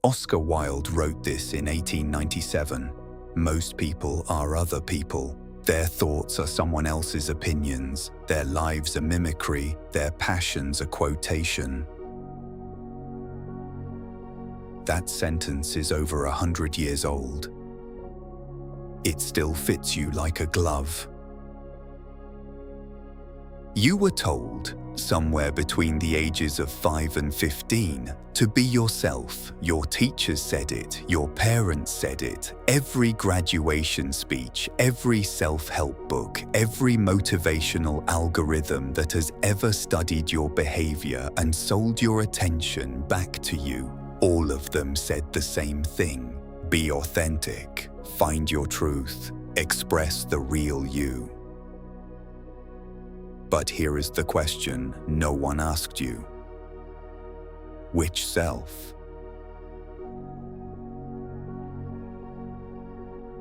Oscar Wilde wrote this in 1897. Most people are other people. Their thoughts are someone else's opinions. Their lives a mimicry. Their passions a quotation. That sentence is over 100 years old. It still fits you like a glove. You were told, somewhere between the ages of 5 and 15, to be yourself. Your teachers said it, your parents said it, every graduation speech, every self-help book, every motivational algorithm that has ever studied your behavior and sold your attention back to you, all of them said the same thing. Be authentic, find your truth, express the real you. But here is the question no one asked you. Which self?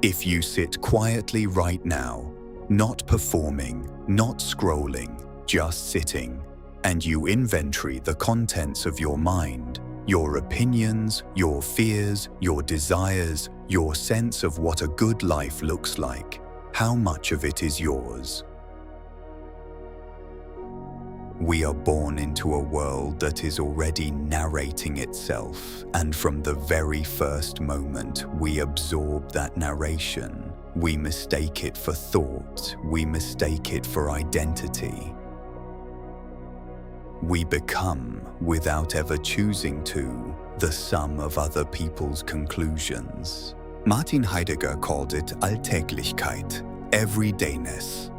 If you sit quietly right now, not performing, not scrolling, just sitting, and you inventory the contents of your mind, your opinions, your fears, your desires, your sense of what a good life looks like, how much of it is yours? We are born into a world that is already narrating itself, and from the very first moment we absorb that narration. We mistake it for thought, we mistake it for identity. We become, without ever choosing to, the sum of other people's conclusions. Martin Heidegger called it Alltäglichkeit, everydayness.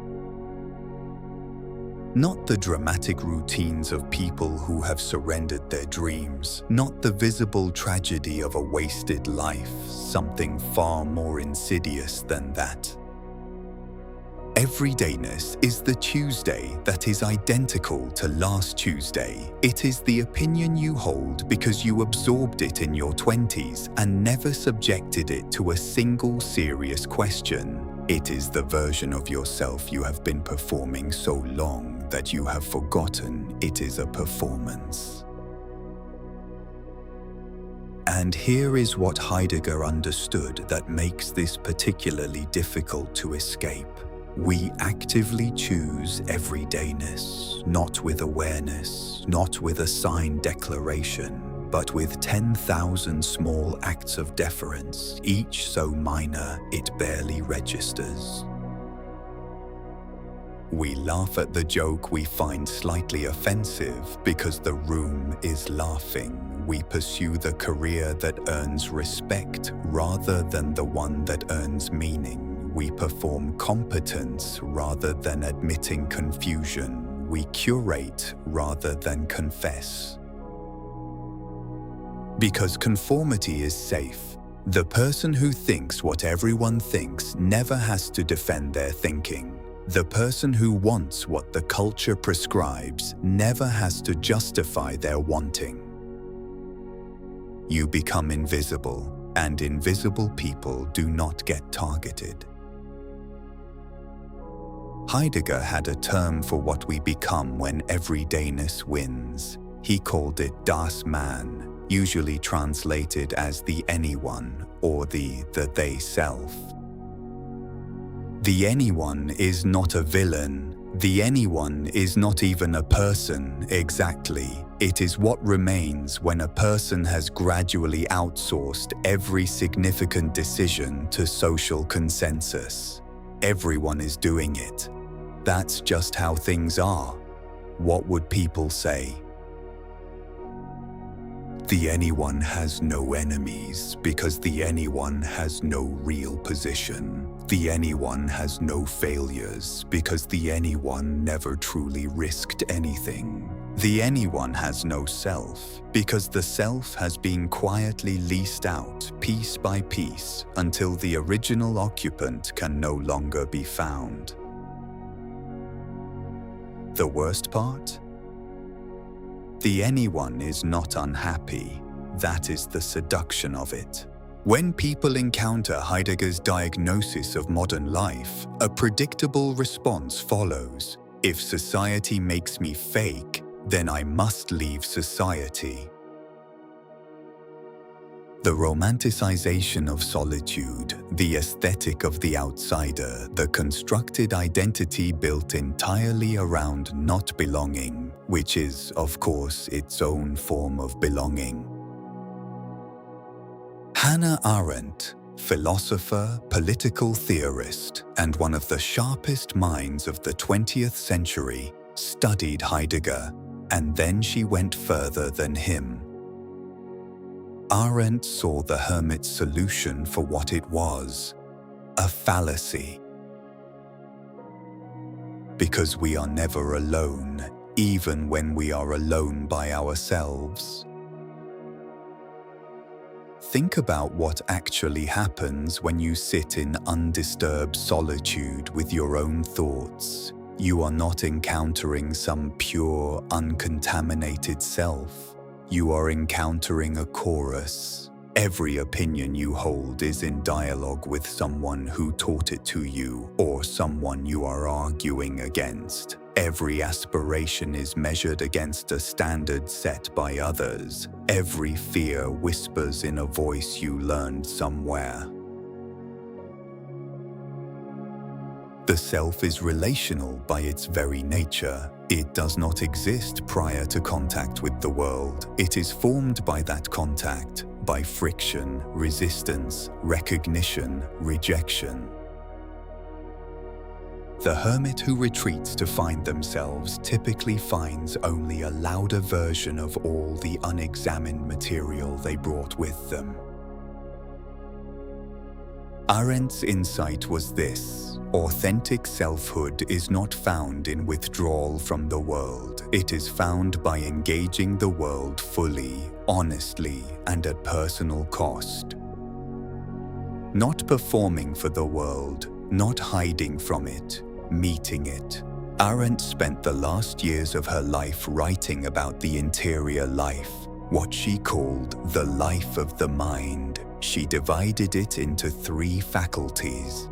Not the dramatic routines of people who have surrendered their dreams, not the visible tragedy of a wasted life, something far more insidious than that. Everydayness is the Tuesday that is identical to last Tuesday. It is the opinion you hold because you absorbed it in your 20s and never subjected it to a single serious question. It is the version of yourself you have been performing so long that you have forgotten it is a performance. And here is what Heidegger understood that makes this particularly difficult to escape. We actively choose everydayness, not with awareness, not with a signed declaration, but with 10,000 small acts of deference, each so minor it barely registers. We laugh at the joke we find slightly offensive because the room is laughing. We pursue the career that earns respect rather than the one that earns meaning. We perform competence rather than admitting confusion. We curate rather than confess. Because conformity is safe. The person who thinks what everyone thinks never has to defend their thinking. The person who wants what the culture prescribes never has to justify their wanting. You become invisible, and invisible people do not get targeted. Heidegger had a term for what we become when everydayness wins. He called it das Man, usually translated as the anyone or the they self. The anyone is not a villain. The anyone is not even a person, exactly. It is what remains when a person has gradually outsourced every significant decision to social consensus. Everyone is doing it. That's just how things are. What would people say? The anyone has no enemies because the anyone has no real position. The anyone has no failures because the anyone never truly risked anything. The anyone has no self because the self has been quietly leased out piece by piece until the original occupant can no longer be found. The worst part? The anyone is not unhappy. That is the seduction of it. When people encounter Heidegger's diagnosis of modern life, a predictable response follows. If society makes me fake, then I must leave society. The romanticization of solitude, the aesthetic of the outsider, the constructed identity built entirely around not belonging, which is, of course, its own form of belonging. Hannah Arendt, philosopher, political theorist, and one of the sharpest minds of the 20th century, studied Heidegger, and then she went further than him. Arendt saw the hermit's solution for what it was, a fallacy. Because we are never alone, even when we are alone by ourselves. Think about what actually happens when you sit in undisturbed solitude with your own thoughts. You are not encountering some pure, uncontaminated self. You are encountering a chorus. Every opinion you hold is in dialogue with someone who taught it to you or someone you are arguing against. Every aspiration is measured against a standard set by others. Every fear whispers in a voice you learned somewhere. The self is relational by its very nature. It does not exist prior to contact with the world. It is formed by that contact, by friction, resistance, recognition, rejection. The hermit who retreats to find themselves typically finds only a louder version of all the unexamined material they brought with them. Arendt's insight was this: authentic selfhood is not found in withdrawal from the world. It is found by engaging the world fully, honestly, and at personal cost. Not performing for the world, not hiding from it, meeting it. Arendt spent the last years of her life writing about the interior life, what she called the life of the mind. She divided it into 3 faculties.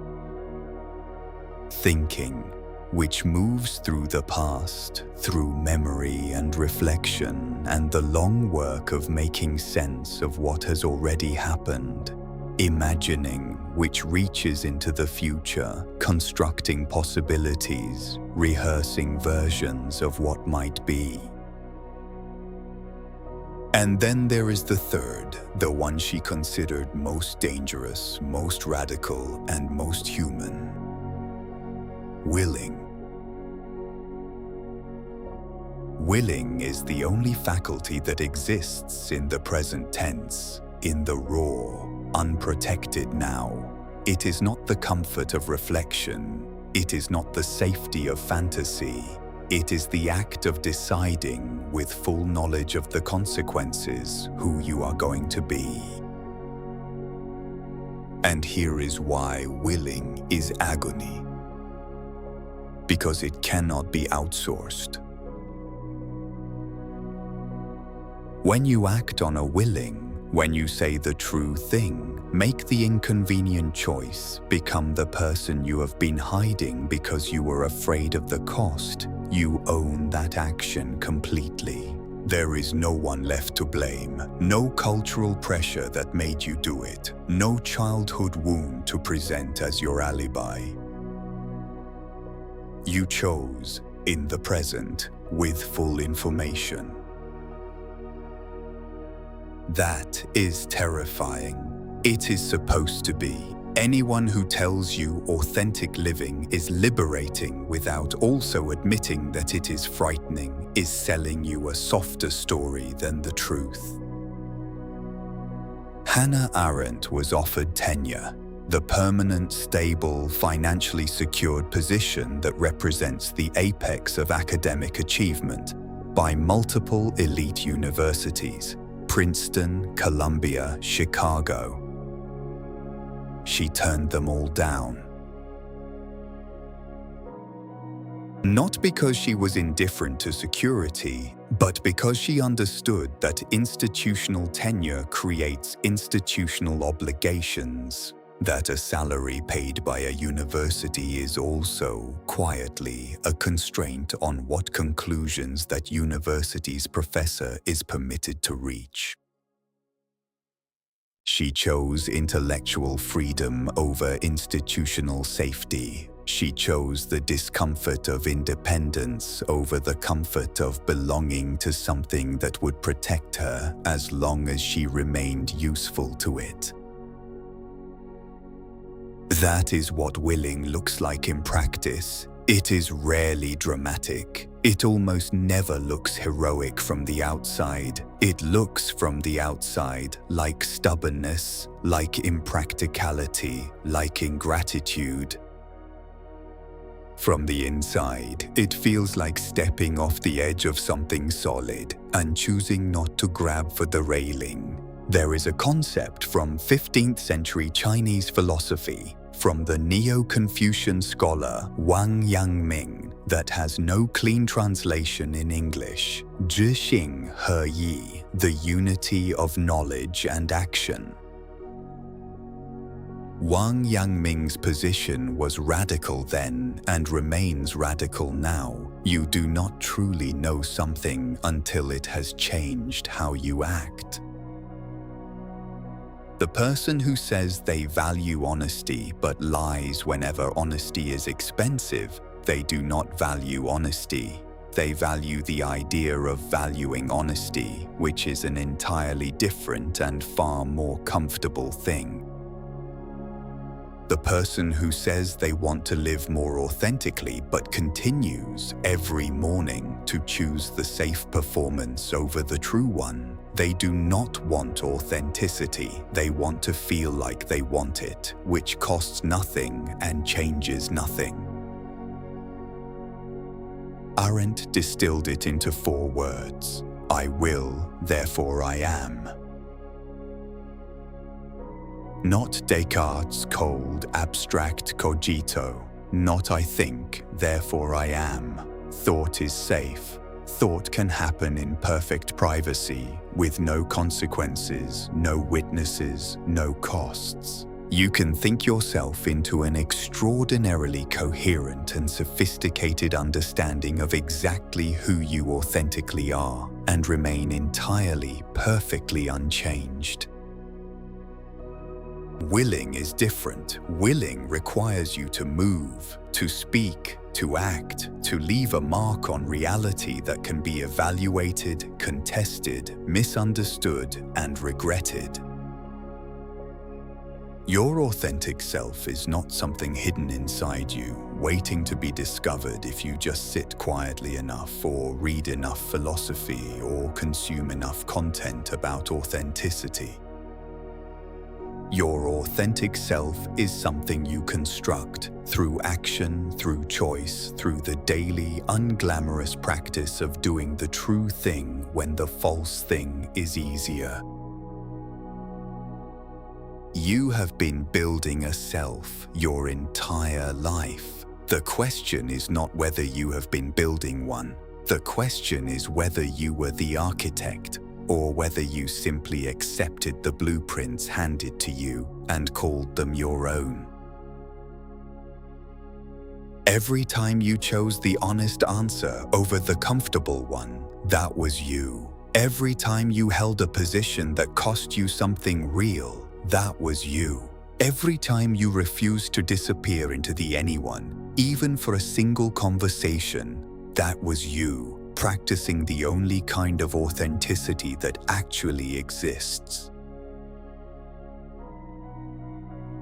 Thinking, which moves through the past, through memory and reflection, and the long work of making sense of what has already happened. Imagining, which reaches into the future, constructing possibilities, rehearsing versions of what might be. And then there is the 3rd, the one she considered most dangerous, most radical, and most human. Willing. Willing is the only faculty that exists in the present tense, in the raw, unprotected now. It is not the comfort of reflection. It is not the safety of fantasy. It is the act of deciding, with full knowledge of the consequences, who you are going to be. And here is why willing is agony. Because it cannot be outsourced. When you act on a willing, when you say the true thing, make the inconvenient choice, become the person you have been hiding because you were afraid of the cost, you own that action completely. There is no one left to blame, no cultural pressure that made you do it, no childhood wound to present as your alibi. You chose, in the present, with full information. That is terrifying. It is supposed to be. Anyone who tells you authentic living is liberating without also admitting that it is frightening is selling you a softer story than the truth. Hannah Arendt was offered tenure, the permanent, stable, financially secured position that represents the apex of academic achievement, by multiple elite universities: Princeton, Columbia, Chicago. She turned them all down. Not because she was indifferent to security, but because she understood that institutional tenure creates institutional obligations, that a salary paid by a university is also, quietly, a constraint on what conclusions that university's professor is permitted to reach. She chose intellectual freedom over institutional safety. She chose the discomfort of independence over the comfort of belonging to something that would protect her as long as she remained useful to it. That is what willing looks like in practice. It is rarely dramatic. It almost never looks heroic from the outside. It looks from the outside like stubbornness, like impracticality, like ingratitude. From the inside, it feels like stepping off the edge of something solid and choosing not to grab for the railing. There is a concept from 15th century Chinese philosophy, from the Neo-Confucian scholar Wang Yangming, that has no clean translation in English. 知行合一, the unity of knowledge and action. Wang Yangming's position was radical then and remains radical now. You do not truly know something until it has changed how you act. The person who says they value honesty but lies whenever honesty is expensive, they do not value honesty. They value the idea of valuing honesty, which is an entirely different and far more comfortable thing. The person who says they want to live more authentically but continues every morning to choose the safe performance over the true one, they do not want authenticity. They want to feel like they want it, which costs nothing and changes nothing. Arendt distilled it into 4 words: I will, therefore I am. Not Descartes' cold, abstract cogito. Not I think, therefore I am. Thought is safe. Thought can happen in perfect privacy, with no consequences, no witnesses, no costs. You can think yourself into an extraordinarily coherent and sophisticated understanding of exactly who you authentically are, and remain entirely, perfectly unchanged. Willing is different. Willing requires you to move, to speak, to act, to leave a mark on reality that can be evaluated, contested, misunderstood, and regretted. Your authentic self is not something hidden inside you, waiting to be discovered if you just sit quietly enough, or read enough philosophy, or consume enough content about authenticity. Your authentic self is something you construct through action, through choice, through the daily, unglamorous practice of doing the true thing when the false thing is easier. You have been building a self your entire life. The question is not whether you have been building one. The question is whether you were the architect, or whether you simply accepted the blueprints handed to you and called them your own. Every time you chose the honest answer over the comfortable one, that was you. Every time you held a position that cost you something real, that was you. Every time you refused to disappear into the anyone, even for a single conversation, that was you. Practicing the only kind of authenticity that actually exists.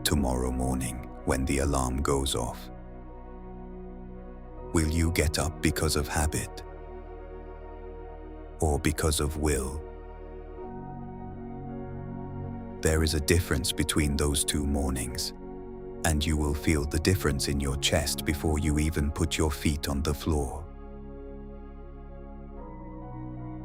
Tomorrow morning, when the alarm goes off, will you get up because of habit or because of will? There is a difference between those 2 mornings, and you will feel the difference in your chest before you even put your feet on the floor.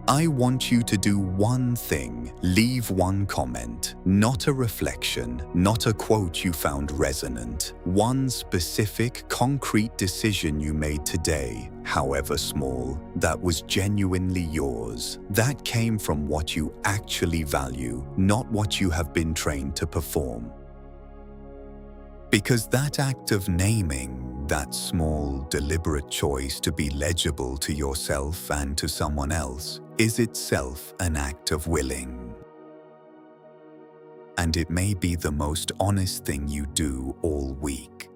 I want you to do one thing, leave one comment, not a reflection, not a quote you found resonant, one specific, concrete decision you made today, however small, that was genuinely yours, that came from what you actually value, not what you have been trained to perform. Because that act of naming, that small, deliberate choice to be legible to yourself and to someone else, is itself an act of willing. and it may be the most honest thing you do all week.